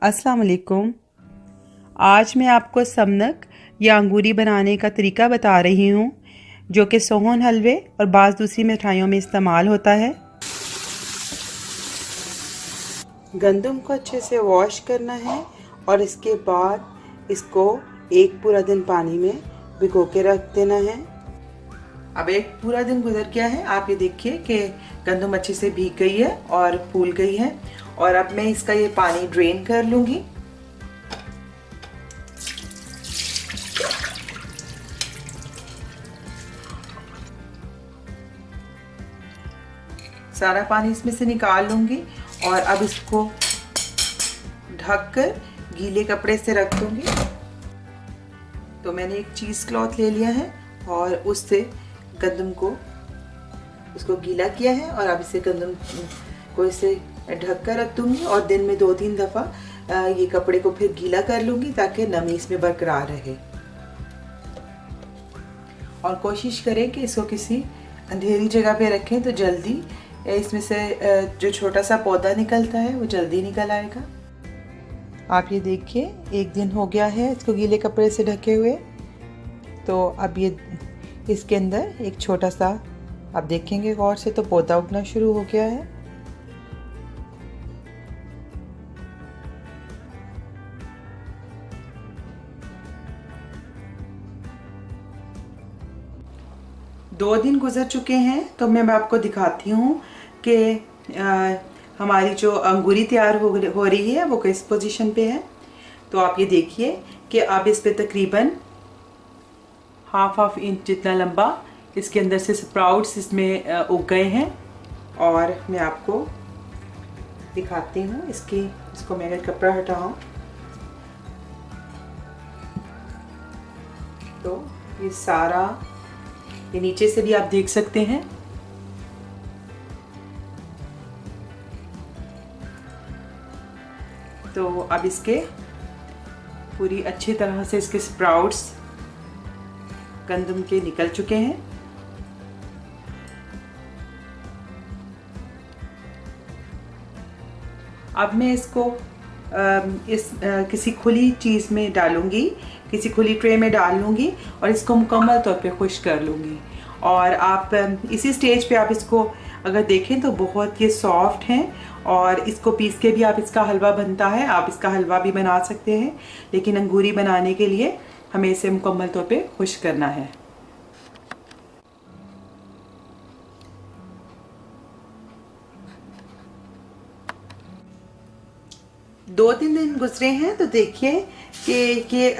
अस्सलाम वालेकुम। आज मैं आपको समनक या अंगूरी बनाने का तरीका बता रही हूँ जो कि सोहन हलवे और बाज़ दूसरी मिठाइयों में इस्तेमाल होता है। गंदम को अच्छे से वॉश करना है और इसके बाद इसको एक पूरा दिन पानी में भिगो के रख देना है। अब एक पूरा दिन गुजर गया है, आप ये देखिए कि गंदम अच्छे से भीग गई है और फूल गई है। और अब मैं इसका ये पानी ड्रेन कर लूंगी। सारा पानी इसमें से निकाल लूंगी और अब इसको ढककर गीले कपड़े से रख दूंगी। तो मैंने एक चीज़ क्लॉथ ले लिया है और उससे गंदम को उसको गीला किया है और अब इसे गंदम को इसे ढक कर रख दूंगी और दिन में 2-3 दफ़ा ये कपड़े को फिर गीला कर लूंगी ताकि नमी इसमें बरकरार रहे। और कोशिश करें कि इसको किसी अंधेरी जगह पे रखें तो जल्दी इसमें से जो छोटा सा पौधा निकलता है वो जल्दी निकल आएगा। आप ये देखिए, एक दिन हो गया है इसको गीले कपड़े से ढके हुए। तो अब ये इसके अंदर एक छोटा सा, आप देखेंगे गौर से तो पौधा उगना शुरू हो गया है। दो दिन गुजर चुके हैं तो मैं आपको दिखाती हूँ कि हमारी जो अंगूरी तैयार हो रही है वो किस पोजीशन पे है। तो आप ये देखिए कि अब इस पे तकरीबन हाफ इंच जितना लंबा इसके अंदर से स्प्राउट्स इसमें उग गए हैं। और मैं आपको दिखाती हूँ इसको मैं अगर कपड़ा हटाऊँ तो ये सारा, ये नीचे से भी आप देख सकते हैं। तो अब इसके पूरी अच्छी तरह से इसके स्प्राउट्स गंदम के निकल चुके हैं। अब मैं इसको किसी खुली चीज़ में डालूंगी, किसी खुली ट्रे में डाल लूँगी और इसको मुकम्मल तौर पे खुश्क कर लूँगी। और आप इसी स्टेज पे आप इसको अगर देखें तो बहुत ये सॉफ्ट हैं और इसको पीस के भी आप इसका हलवा बनता है, आप इसका हलवा भी बना सकते हैं। लेकिन अंगूरी बनाने के लिए हमें इसे मुकम्मल तौर पे खुश्क करना है। दो तीन दिन गुजरे हैं तो देखिए कि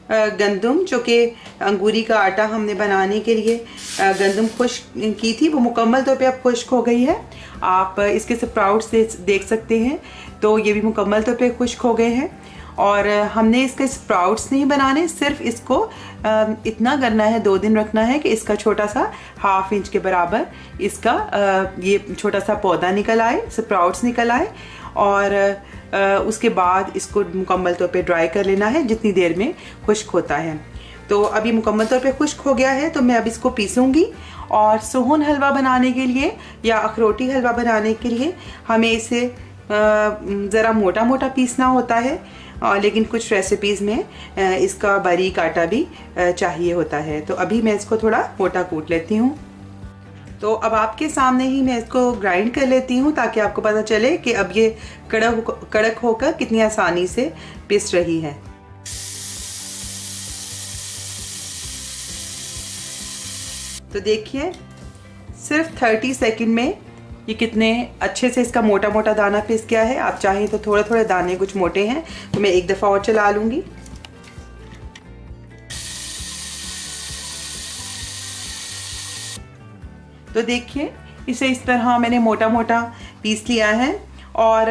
गंदम जो कि अंगूरी का आटा हमने बनाने के लिए गंदम खुश्क की थी वो मुकम्मल तौर पे अब खुश्क हो गई है। आप इसके स्प्राउट्स देख सकते हैं तो ये भी मुकम्मल तौर पे खुश्क हो गए हैं। और हमने इसके स्प्राउट्स नहीं बनाने, सिर्फ इसको इतना करना है, 2 दिन रखना है कि इसका छोटा सा हाफ इंच के बराबर इसका ये छोटा सा पौधा निकल आए, स्प्राउट्स निकल आए। और उसके बाद इसको मुकम्मल तौर पे ड्राई कर लेना है जितनी देर में खुश्क होता है। तो अभी मुकम्मल तौर पे खुश्क हो गया है तो मैं अब इसको पीसूंगी। और सोहन हलवा बनाने के लिए या अखरोटी हलवा बनाने के लिए हमें इसे ज़रा मोटा मोटा पीसना होता है, लेकिन कुछ रेसिपीज़ में इसका बारीक आटा भी चाहिए होता है। तो अभी मैं इसको थोड़ा मोटा कूट लेती हूँ। तो अब आपके सामने ही मैं इसको ग्राइंड कर लेती हूँ ताकि आपको पता चले कि अब ये कड़क होकर कितनी आसानी से पिस रही है। तो देखिए सिर्फ 30 सेकंड में ये कितने अच्छे से इसका मोटा मोटा दाना पिस गया है। आप चाहें तो थोड़े थोड़े दाने कुछ मोटे हैं तो मैं एक दफ़ा और चला लूँगी। तो देखिए इसे इस तरह मैंने मोटा मोटा पीस लिया है। और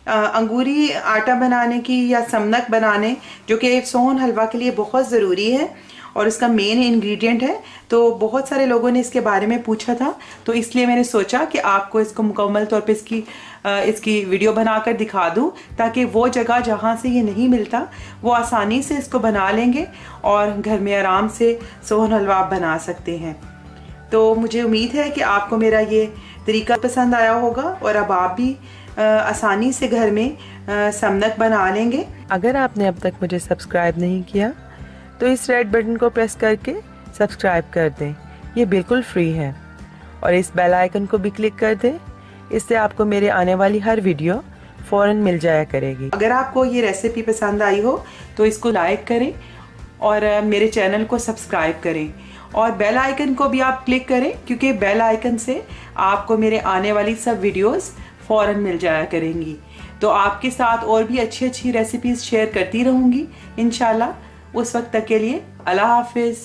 अंगूरी आटा बनाने की या समनक बनाने जो कि सोहन हलवा के लिए बहुत ज़रूरी है और इसका मेन इंग्रेडिएंट है, तो बहुत सारे लोगों ने इसके बारे में पूछा था तो इसलिए मैंने सोचा कि आपको इसको मुकम्मल तौर पे इसकी वीडियो बनाकर दिखा दूं ताकि वो जगह जहाँ से ये नहीं मिलता वो आसानी से इसको बना लेंगे और घर में आराम से सोहन हलवा आप बना सकते हैं। तो मुझे उम्मीद है कि आपको मेरा ये तरीका पसंद आया होगा और अब आप भी आसानी से घर में समनक बना लेंगे। अगर आपने अब तक मुझे सब्सक्राइब नहीं किया तो इस रेड बटन को प्रेस करके सब्सक्राइब कर दें, ये बिल्कुल फ्री है। और इस बेल आइकन को भी क्लिक कर दें, इससे आपको मेरे आने वाली हर वीडियो फ़ौरन मिल जाया करेगी। अगर आपको ये रेसिपी पसंद आई हो तो इसको लाइक करें और मेरे चैनल को सब्सक्राइब करें और बेल आइकन को भी आप क्लिक करें, क्योंकि बेल आइकन से आपको मेरे आने वाली सब वीडियोस फ़ौरन मिल जाया करेंगी। तो आपके साथ और भी अच्छी अच्छी रेसिपीज़ शेयर करती रहूँगी इंशाल्लाह। उस वक्त तक के लिए अल्लाह हाफिज़।